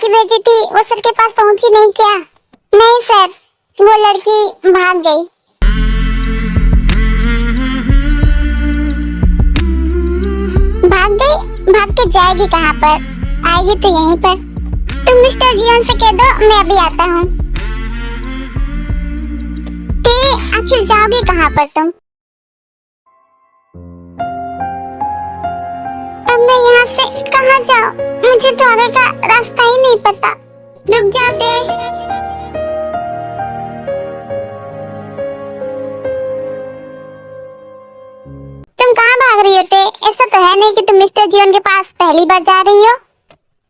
लड़की भेजी थी वो सर के पास पहुंची नहीं क्या? नहीं सर, वो लड़की भाग गई। भाग गई? भाग के जाएगी कहाँ पर? आएगी तो यहीं पर। तुम मिस्टर जीवन से कह दो मैं अभी आता हूँ। आखिर जाओगी कहाँ पर तुम? अब मैं यहाँ से कहाँ जाऊँ? मुझे तो आगे का रास्ता ही नहीं पता। रुक जाओ बे। तुम कहाँ भाग रही हो टे? ऐसा तो है नहीं कि तुम मिस्टर जीवन के पास पहली बार जा रही हो।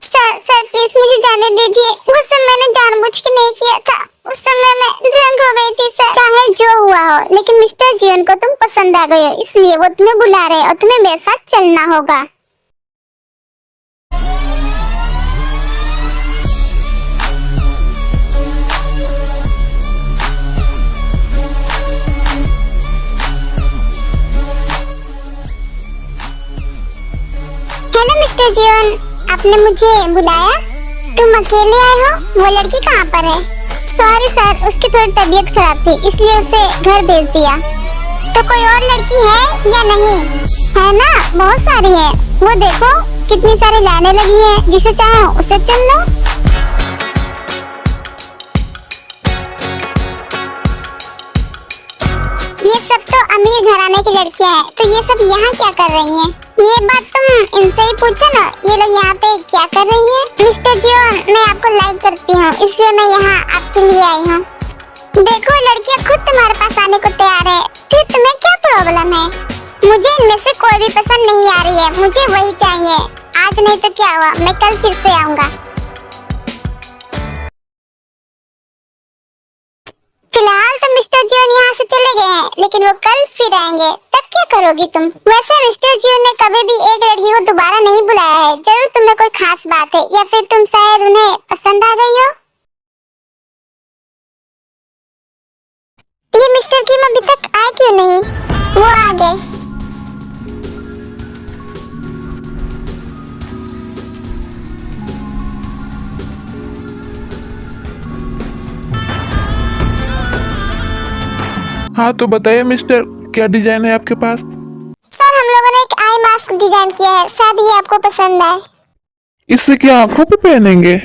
सर प्लीज मुझे जाने दीजिए। वो सब मैंने जानबूझ के नहीं किया था। उस समय मैं ड्रंक हो गई थी सर। चाहे जो हुआ हो, लेकिन मिस्टर जीवन को तुम पसंद आ गए हो, इसलिए वो तुम्हें बुला रहे और तुम्हें मेरे साथ चलना होगा। हेलो मिस्टर जीवन, आपने मुझे बुलाया? तुम अकेले आए हो? वो लड़की कहाँ पर है? सॉरी सर, उसकी थोड़ी तबीयत खराब थी इसलिए उसे घर भेज दिया। तो कोई और लड़की है या नहीं? है ना, बहुत सारी है। वो देखो कितनी सारी लाइनें लगी हैं, जिसे चाहो उसे चुन लो। ये सब तो अमीर घराने की लड़कियां हैं, तो ये सब यहाँ क्या कर रही हैं? ये बात तुम इनसे ही पूछो ना, ये लोग यहाँ पे क्या कर रही हैं? मिस्टर जीवन, मैं आपको लाइक करती हूँ, इसलिए मैं यहाँ आपके लिए आई हूँ। देखो लड़कियाँ खुद तुम्हारे पास आने को तैयार है, फिर तुम्हें क्या प्रॉब्लम है? मुझे इनमें से कोई भी पसंद नहीं आ रही है, मुझे वही चाहिए। आज नहीं तो क्या हुआ, मैं कल फिर से आऊँगा। फिलहाल तो मिस्टर जीवन यहाँ से चले गए हैं, लेकिन वो कल फिर आएंगे, तब क्या करोगी तुम? वैसे मिस्टर जीवन ने कभी भी एक लड़की को दोबारा नहीं बुलाया है। जरूर तुम्हें कोई खास बात है, या फिर तुम शायद उन्हें पसंद आ गई हो। ये मिस्टर किम अभी तक आए क्यों नहीं? वो आ गए। हाँ तो बताइए मिस्टर, क्या डिजाइन है आपके पास? सर हम लोगों ने एक आई मास्क डिजाइन किया है, शायद ये आपको पसंद आए। इससे क्या आंखों पे पहनेंगे?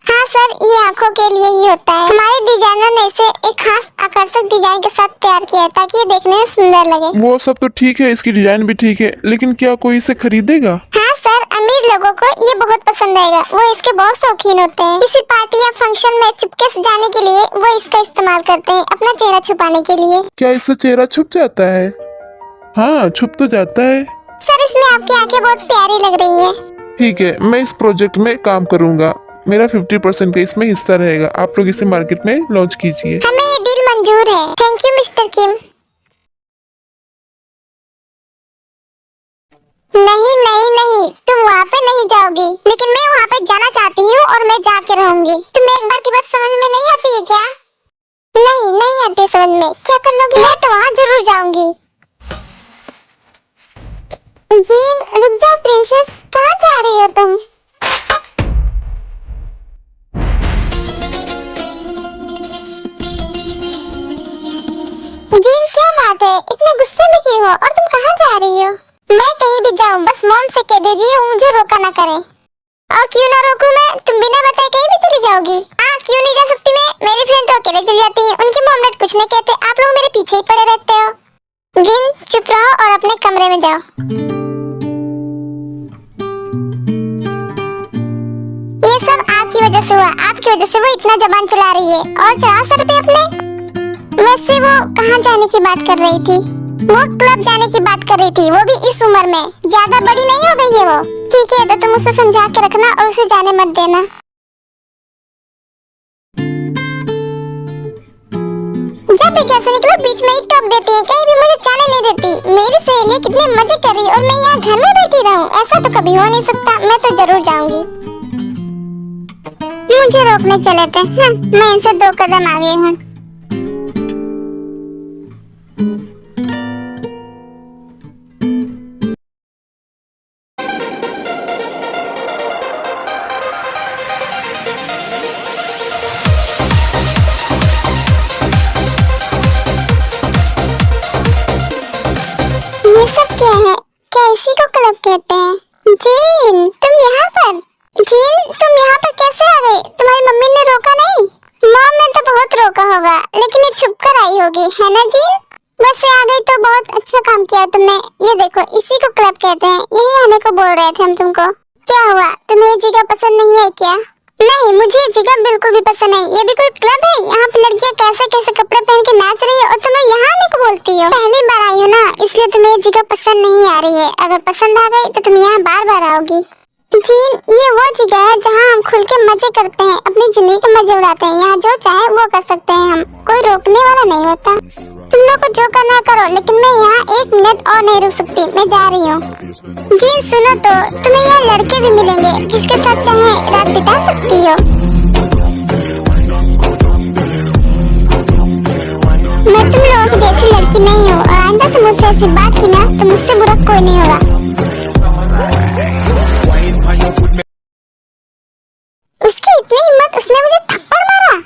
हाँ सर, ये आंखों के लिए ही होता है। हमारे डिजाइनर ने इसे एक खास आकर्षक डिजाइन के साथ तैयार किया है, ताकि ये देखने में सुंदर लगे। वो सब तो ठीक है, इसकी डिजाइन भी ठीक है, लेकिन क्या कोई इसे खरीदेगा? हाँ सर, अमीर लोगों को ये बहुत पसंद आएगा, वो इसके बहुत शौकीन होते हैं। किसी पार्टी या फंक्शन में चुपके से जाने के लिए वो इसका इस्तेमाल करते हैं, अपना चेहरा छुपाने के लिए। क्या इससे चेहरा छुप जाता है? हाँ छुप तो जाता है। सर इसमें आपकी आंखें बहुत प्यारी लग रही है। ठीक है, मैं इस प्रोजेक्ट में काम करूँगा। मेरा 50% का इसमें हिस्सा रहेगा। आप लोग इसे मार्केट में लॉन्च कीजिए। हमें ये डील मंजूर है। थैंक यू मिस्टर किम। नहीं, तुम वहाँ पे नहीं जाओगी, लेकिन मैं वहाँ पे जाना चाहती हूँ और मैं जाके रहूंगी। तुम्हें एक बार की बात समझ में नहीं आती है क्या? नहीं आती समझ में। क्या कर लोगी? मैं तो वहाँ जरूर जाऊंगी। जीन रुक जाओ प्रिंसेस, कहाँ जा रही हो तुम? जीन क्या बात है, इतने गुस्से में क्यों हो और तुम कहाँ जा रही हो? मैं कहीं भी जाऊँ, बस मॉम से कह दीजिए मुझे रोका ना करे। और क्यों ना रोकूं मैं? तुम बिना बताए कहीं भी चली जाओगी? क्यों नहीं जा सकती मैं? मेरी फ्रेंड तो अकेले चली जाती है, उनकी मॉम डैड कुछ नहीं कहते, आप लोग मेरे पीछे ही पड़े रहते हो। जिन चुप रहो और अपने कमरे में जाओ। ये सब आपकी वजह से हुआ, आपकी वजह से वो इतना जबान चला रही है। और चढ़ाओ सर पे अपने। वैसे वो कहाँ जाने की बात कर रही थी? वो क्लब जाने की बात कर रही थी, वो भी इस उम्र में। ज्यादा बड़ी नहीं हो गई है वो? ठीक है, तो तुम उसे समझा के रखना और उसे जाने मत देना। जब भी घर से निकलो बीच में ही टोक देती है, कहीं भी मुझे जाने नहीं देती। मेरी सहेली कितने मजे कर रही है और मैं यहाँ घर में बैठी रहूं? ऐसा तो कभी हो नहीं सकता। मैं तो जरूर जाऊंगी। मुझे रोकने चले थे। मैं इनसे 2 कदम आगे हूँ। होगी, है ना जी? वैसे आ गई तो बहुत अच्छा काम किया तुमने। ये देखो, इसी को क्लब कहते हैं। यही आने को बोल रहे थे हम तुमको। क्या हुआ, तुम्हें ये जगह पसंद नहीं है क्या? नहीं, मुझे ये जगह बिल्कुल भी पसंद नहीं। ये भी कोई क्लब है? यहाँ पे लड़कियाँ कैसे कैसे कपड़े पहन के नाच रही है और तुम लोग यहाँ आने को बोलती हो। पहली बार आई हो ना, इसलिए तुम्हें ये जगह पसंद नहीं आ रही है। अगर पसंद आ गई तो तुम यहाँ बार बार आओगी। जीन, ये वो जगह है जहाँ हम खुल के मजे करते हैं, अपनी जिंदगी के मजे उड़ाते हैं। यहाँ जो चाहे वो कर सकते हैं हम, कोई रोकने वाला नहीं होता। तुम लोग को जो करना करो, लेकिन मैं यहाँ 1 मिनट और नहीं रुक सकती। मैं जा रही हूँ। जीन सुनो तो, तुम्हें यहाँ लड़के भी मिलेंगे जिसके साथ चाहे रात बिता सकती हो। मैं तुम लोगों की जैसी लड़की नहीं हूँ, और आइंदा से मुझसे ऐसी बात की ना तो मुझसे बुरा कोई नहीं होगा। उसकी इतनी हिम्मत, उसने मुझे थप्पड़ मारा।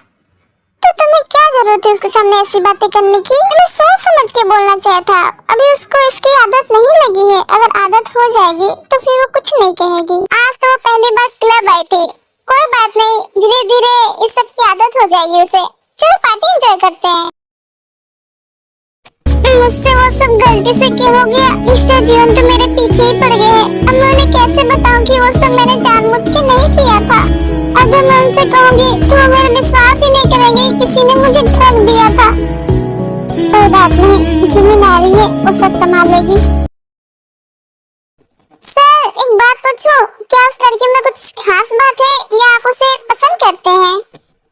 तो तुम्हें क्या जरूरत है उसके सामने ऐसी बातें करने की? मैं सोच समझ के बोलना चाहिए था। अभी उसको इसकी आदत नहीं लगी है। अगर आदत हो जाएगी तो फिर वो कुछ नहीं कहेगी। आज तो वो पहली बार क्लब आई थी। कोई बात नहीं, धीरे धीरे इस सब की आदत हो जाएगी उसे। चलो पार्टी एंजॉय करते हैं। मुझसे वो सब गलती से क्यों हो गया? मिस्टर जीवन तो मेरे पीछे ही पड़ गए हैं। अब मैं उन्हें कैसे बताऊं कि वो सब मैंने जानबूझ के नहीं किया था। अगर मैं उनसे कहूंगी तो वो मेरा विश्वास ही नहीं करेंगे, किसी ने मुझे ठग दिया था। कोई बात नहीं, जिमिन आ रही है, वो सब संभालेगी। सर, एक बात पूछूं, क्या उस लड़की में कुछ खास बात है या आप उसे पसंद करते हैं?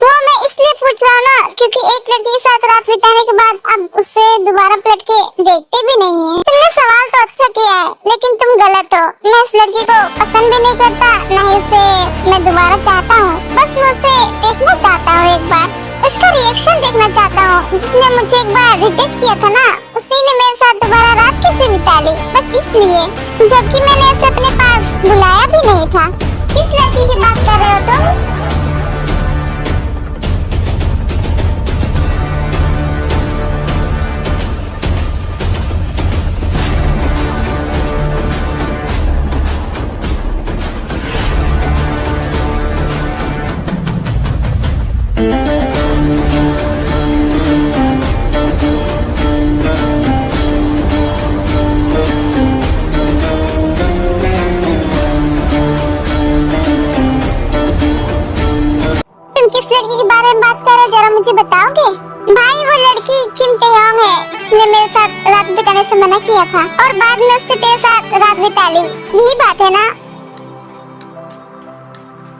वो मैं इसलिए पूछ रहा हूँ ना, क्योंकि एक लड़की के साथ रात बिताने के बाद अब उससे दोबारा पलट के देखते भी नहीं है। तुमने सवाल तो अच्छा किया है, लेकिन तुम गलत हो। मैं उस लड़की को पसंद भी नहीं करता, न ही उसे मैं दोबारा चाहता हूँ। बस मैं उसे देखना चाहता हूँ, एक बार उसका रिएक्शन देखना चाहता हूँ। जिसने मुझे एक बार रिजेक्ट किया था ना, उसी ने मेरे साथ दोबारा रात कैसे बिता ली, बस इसलिए। जबकि मैंने उसे अपने पास बुलाया भी नहीं था। किस लड़की की बात कर रहे हो तुम? मुझे बताओगे? भाई, वो लड़की किम तेयोंग है, उसने मेरे साथ रात बिताने से मना किया था और बाद में उसने तेरे साथ रात बिता ली। यही बात है ना?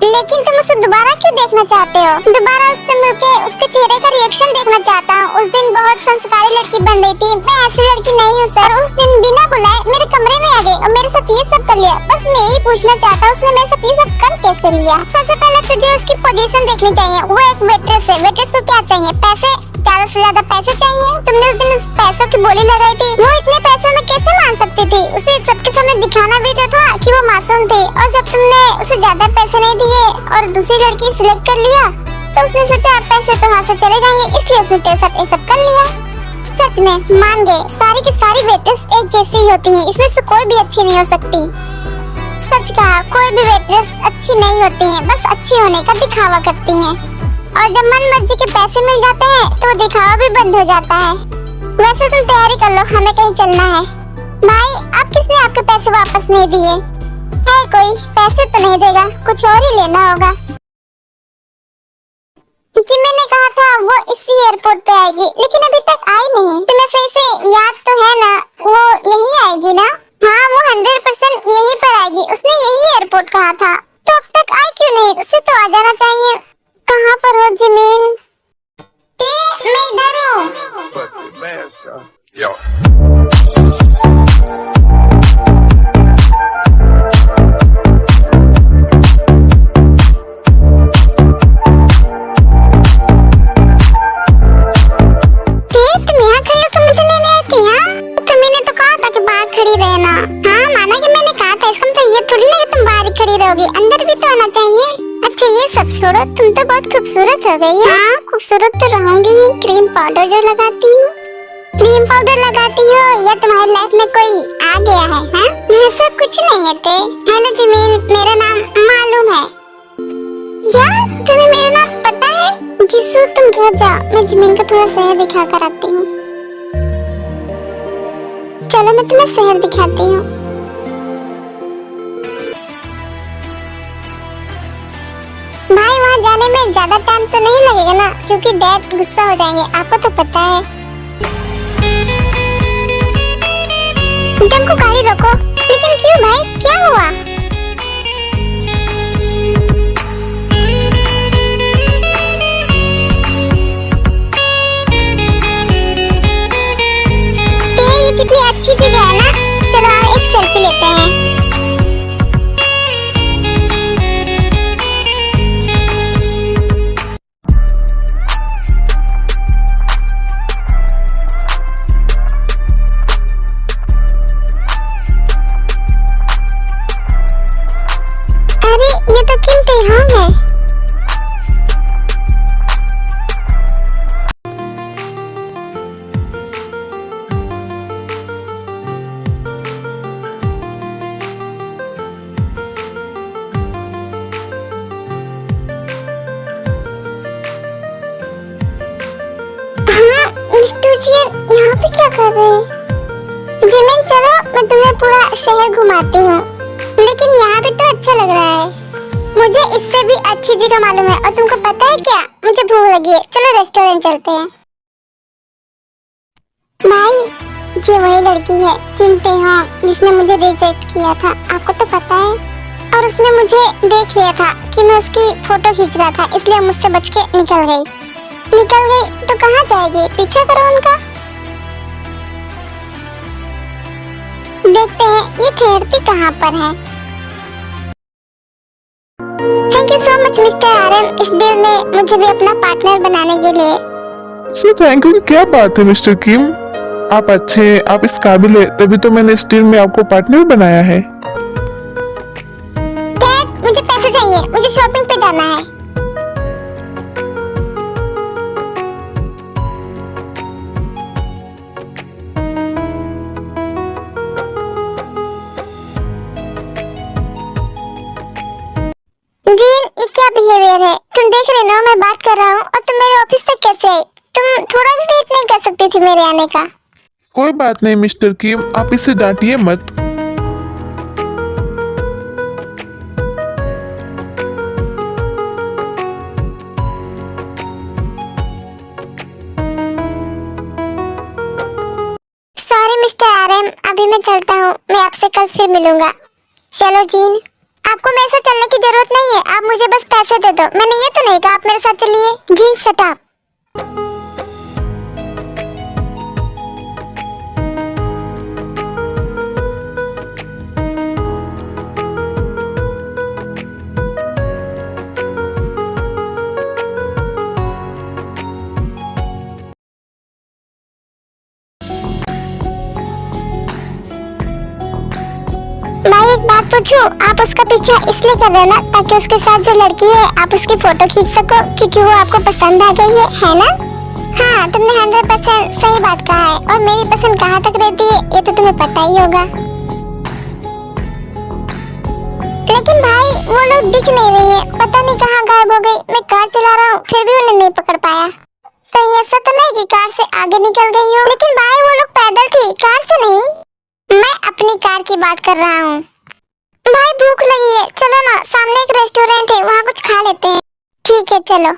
लेकिन तुम उसे दोबारा क्यों देखना चाहते हो? दोबारा उससे मिलके उसके चेहरे का रिएक्शन देखना चाहता हूँ। उस दिन बहुत संस्कारी लड़की बन रही थी। मैं ऐसी लड़की नहीं हूँ सर। उस दिन बिना बुलाए मेरे कमरे में आ गई और मेरे साथ ये सब कर लिया। बस मैं यही पूछना चाहता हूँ, उसने मेरे साथ ये सब कर कैसे लिया? सबसे पहले तुझे उसकी पोजीशन देखनी चाहिए। वो एक वेट्रेस है। वेट्रेस को क्या चाहिए? पैसे, ज्यादा से ज्यादा पैसे चाहिए। तुमने उस दिन उस पैसों की बोली लगाई थी। वो इतने पैसों में कैसे मान सकती थी? उसे सबके सामने दिखाना भी तो था कि वो मासूम थी। और जब तुमने उसे ज्यादा पैसे नहीं दिए और दूसरी लड़की सिलेक्ट कर लिया तो उसने सोचा पैसे तो वहाँ से चले जाएंगे, इसलिए उसने तेरे साथ ये सब कर लिया। सच में मान गए, सारी की सारी वेट्रेस एक जैसी ही होती हैं। इसमें से कोई भी अच्छी नहीं हो सकती। सच कहा, कोई भी वेट्रेस अच्छी नहीं होती है, बस अच्छी होने का दिखावा करती हैं। और जब मन मर्जी के पैसे मिल जाते हैं तो दिखावा भी बंद हो जाता है। वैसे तुम तैयारी कर लो, हमें कहीं चलना है। भाई, अब किसने आपके पैसे वापस नहीं दिए? है कोई? पैसे तो नहीं देगा, कुछ और ही लेना होगा। जी, मैंने कहा था वो इसी एयरपोर्ट पे आएगी, लेकिन अभी तक आई नहीं। तुम्हें सही से याद तो है ना, वो यहीं आएगी ना? हाँ, वो 100% यहीं पर आएगी। उसने यही एयरपोर्ट कहा था। तो अब तक आई क्यों नहीं? उसे तो आ जाना चाहिए। कहाँ पर हो जिमीन? मैं इधर हूँ। अंदर भी तो आना चाहिए। अच्छा, ये सब छोड़ो, तुम तो बहुत खूबसूरत हो गई हो। हाँ, खूबसूरत तो रहूंगी। क्रीम पाउडर जो लगाती हूँ, क्रीम पाउडर लगाती हो या तुम्हारी लाइफ में कोई आ गया है? हाँ, ऐसा कुछ नहीं है। ते हेलो जिमीन, मेरा नाम मालूम है। क्या तुम्हें मेरा नाम पता है? जीसू तुम घर जाओ, मैं जमीन का थोड़ा शहर दिखा कर आती हूँ। चलो मैं तुम्हें शहर दिखाती हूँ। भाई वहाँ जाने में ज्यादा टाइम तो नहीं लगेगा ना, क्योंकि डैड गुस्सा हो जाएंगे, आपको तो पता है। तुमको गाड़ी रोको। लेकिन क्यों भाई, क्या हुआ? कितनी अच्छी जगह है ना। चलो आओ एक सेल्फी लेते हैं। अरे ये तो किम टेहोंग है। मिस्टर जी यहाँ पे क्या कर रहे हैं? जिमिन चलो मैं तुम्हें पूरा शहर घुमाती हूँ। लेकिन यहाँ पे तो अच्छा लग रहा है। मुझे इससे भी अच्छी जगह मालूम है, और तुमको पता है क्या, मुझे भूख लगी है, चलो रेस्टोरेंट चलते हैं। भाई ये वही लड़की है किम टेहोंग जिसने मुझे रिजेक्ट किया था, आपको तो पता है। और उसने मुझे देख लिया था कि मैं उसकी फोटो खींच रहा था, इसलिए मुझसे बच के निकल गई तो कहाँ जाएगी? पीछा करो उनका। देखते हैं ये ठहरती कहाँ पर है। Thank you so much mister RM, इस डील में मुझे भी अपना पार्टनर बनाने के लिए। सो थैंक यू की क्या बात है मिस्टर किम, आप अच्छे हैं, आप इस काबिल है, तभी तो मैंने इस डील में आपको पार्टनर बनाया है। डैड मुझे पैसे चाहिए, मुझे शॉपिंग पे जाना है। जीन ये क्या बिहेवियर है? तुम देख रहे हो मैं बात कर रहा हूँ और तुम मेरे ऑफिस तक कैसे आई? तुम थोड़ा भी वेट नहीं कर सकती थी मेरे आने का? कोई बात नहीं मिस्टर किम, आप इसे डांटिए मत। सॉरी मिस्टर आरएम, अभी मैं चलता हूँ, मैं आपसे कल फिर मिलूंगा। चलो जीन, आपको मेरे साथ चलने की जरूरत नहीं है, आप मुझे बस पैसे दे दो। मैंने ये तो नहीं कहा आप मेरे साथ चलिए। Gene shut up. भाई एक बात पूछूं, आप उसका पीछा इसलिए कर रहे हो ना ताकि उसके साथ जो लड़की है आप उसकी फोटो खींच सको, क्योंकि वो आपको पसंद आ गई है ना? हाँ तुमने 100% सही बात कहा है। और मेरी पसंद कहाँ तक रहती है ये तो तुम्हें पता ही होगा। लेकिन भाई वो लोग दिख नहीं रही है, पता नहीं कहाँ गायब हो गई। मैं कार चला रहा हूँ फिर भी उन्हें नहीं पकड़ पाया। कहीं ऐसा तो नहीं कि कार से आगे निकल गई हो? लेकिन भाई वो लोग पैदल थी, कार से नहीं। मैं अपनी कार की बात कर रहा हूँ। भाई भूख लगी है, चलो ना सामने एक रेस्टोरेंट है, वहाँ कुछ खा लेते हैं। ठीक है चलो।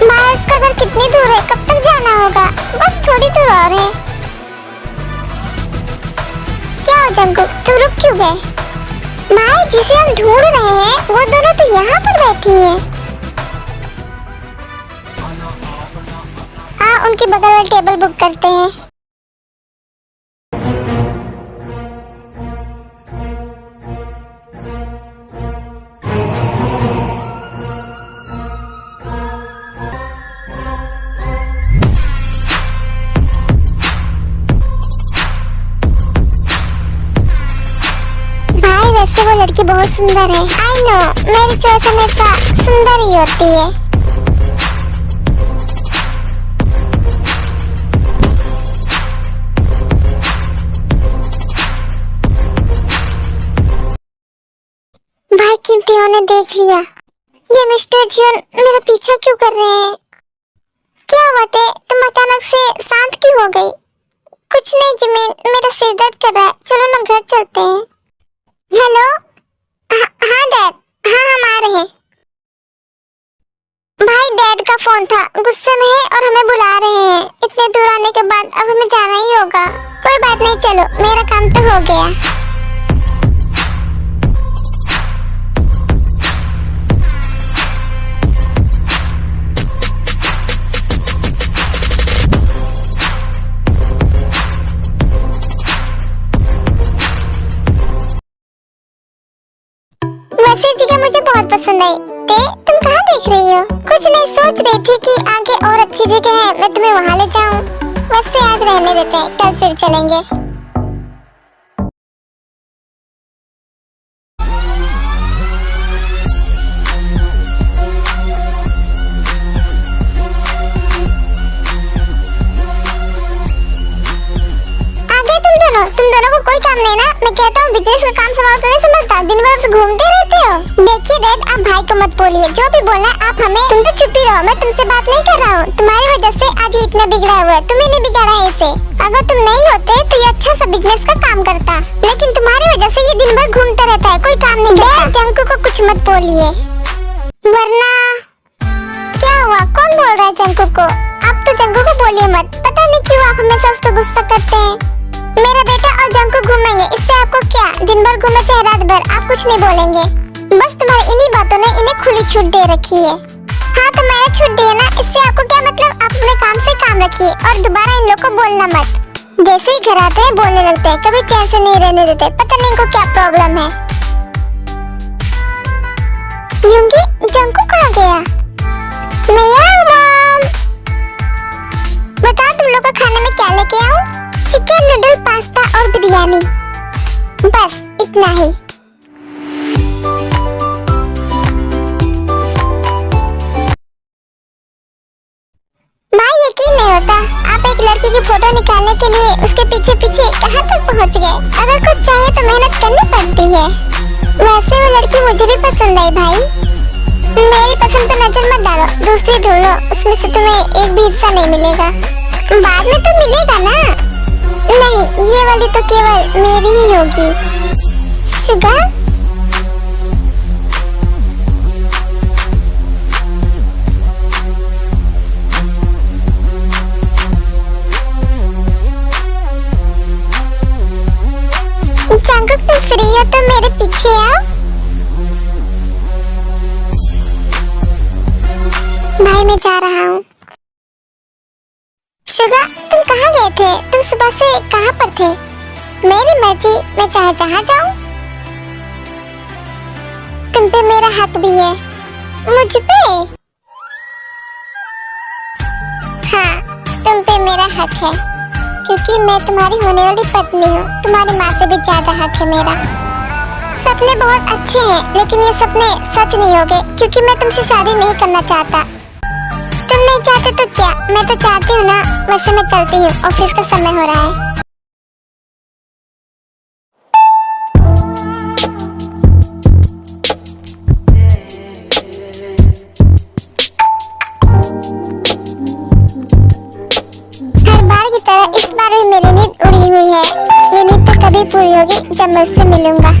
भाई उसका घर कितनी दूर है, कब तक जाना होगा? बस थोड़ी दूर और है। क्या हो जंकु, तू रुक क्यों गए? भाई जिसे हम ढूंढ रहे हैं वो दोनों तो यहाँ पर बैठी हैं। हाँ उनकी बगल वाली टेबल बुक करते हैं। भाई वैसे वो लड़की बहुत सुंदर है। आई नो, मेरी चॉइस हमेशा सुंदर ही होती है। भाई किमतियों ने देख लिया। ये मिस्टर जियोन मेरा पीछा क्यों कर रहे हैं? क्या बात है, तुम अचानक से शांत क्यों हो गई? कुछ नहीं जिमिन, मेरा सिर दर्द कर रहा है, चलो ना घर चलते हैं। हेलो, हाँ डैड, हाँ हम आ रहे हैं। भाई डैड का फोन था, गुस्से में है और हमें बुला रहे हैं। इतने दूर आने के बाद अब हमें जाना ही होगा। कोई बात नहीं, चलो मेरा काम तो हो गया। वैसे जगह मुझे बहुत पसंद आई। तुम कहाँ देख रही हो? कुछ नहीं, सोच रही थी कि आगे और अच्छी जगह है, मैं तुम्हें वहाँ ले जाऊँ। वैसे आज रहने देते हैं, कल फिर चलेंगे। तुम दोनों को कोई काम नहीं ना? मैं कहता हूँ बिजनेस का काम संभालो, तो नहीं संभालता, दिन भर बस घूमते रहते हो। देखिए डैड, आप भाई को मत बोलिए, जो भी बोलना है आप हमें। तुम तो चुप ही रहो, मैं तुमसे बात नहीं कर रहा हूँ। तुम्हारी वजह से आज ये इतना बिगड़ा हुआ है, तुम्हें नहीं बिगाड़ा है इसे। अगर तुम नहीं होते तो ये अच्छा सा बिजनेस का काम करता, लेकिन तुम्हारी वजह से ये दिन भर घूमता रहता है, कोई काम नहीं करता। जंकू को कुछ मत बोलिए, वरना क्या हुआ? कौन बोल रहा है जंकू को? आप तो जंकू को बोलिए मत। पता नहीं क्यों आप हमेशा उस पर गुस्सा करते हैं। मेरा बेटा और जंकू घूमेंगे, इससे आपको क्या? दिन भर घूमे चाहे रात भर, आप कुछ नहीं बोलेंगे। बस तुम्हारी इन्हीं बातों ने इन्हें खुली छूट दे रखी है। हाँ तो मैंने छूट दी है ना, इससे आपको क्या मतलब? आप अपने काम से काम रखिए और दोबारा इन लोग को बोलना मत। जैसे ही घर आते हैं बोलने लगते हैं, कभी चैन से नहीं रहने देते। पता नहीं इनको क्या प्रॉब्लम है। यूंगी, जंकू कहाँ गया? मैं यहाँ हूँ। बताओ तुम लोग को खाने में क्या लेके आऊँ? चिकन नूडल, पास्ता और बिरयानी, बस इतना ही। भाई यकीन नहीं होता, आप एक लड़की की फोटो निकालने के लिए उसके पीछे पीछे कहाँ तक पहुँच गए। अगर कुछ चाहिए तो मेहनत करनी पड़ती है। वैसे वो लड़की मुझे भी पसंद आई भाई। मेरी पसंद पे नजर मत डालो, दूसरी ढूंढो, उसमें से तुम्हें एक भी हिस्सा नहीं मिलेगा। बाद में तो मिलेगा ना? नहीं, ये वाली तो केवल मेरी ही होगी। शुगर, जंकुक तुम फ्री हो तो मेरे पीछे आओ। भाई मैं जा रहा हूँ। शुगर, तुम कहाँ गए थे? तुम सुबह से कहाँ पर थे? मेरी मर्जी, मैं चाहे जहाँ जाऊँ। तुम पे मेरा हक भी है। मुझ पे? हाँ, तुम पे मेरा हक है, क्योंकि मैं तुम्हारी होने वाली पत्नी हूँ। तुम्हारी माँ से भी ज्यादा हक है मेरा। सपने बहुत अच्छे हैं, लेकिन ये सपने सच नहीं हो गए, क्योंकि मैं तुमसे शादी नहीं करना चाहता। तुम नहीं चाहते तो क्या, मैं तो चाहती हूँ ना। वैसे मैं चलती हूँ, ऑफिस का समय हो रहा है। हर बार की तरह इस बार भी मेरी नींद उड़ी हुई है। ये नींद तो कभी पूरी होगी जब मैं उससे मिलूंगा।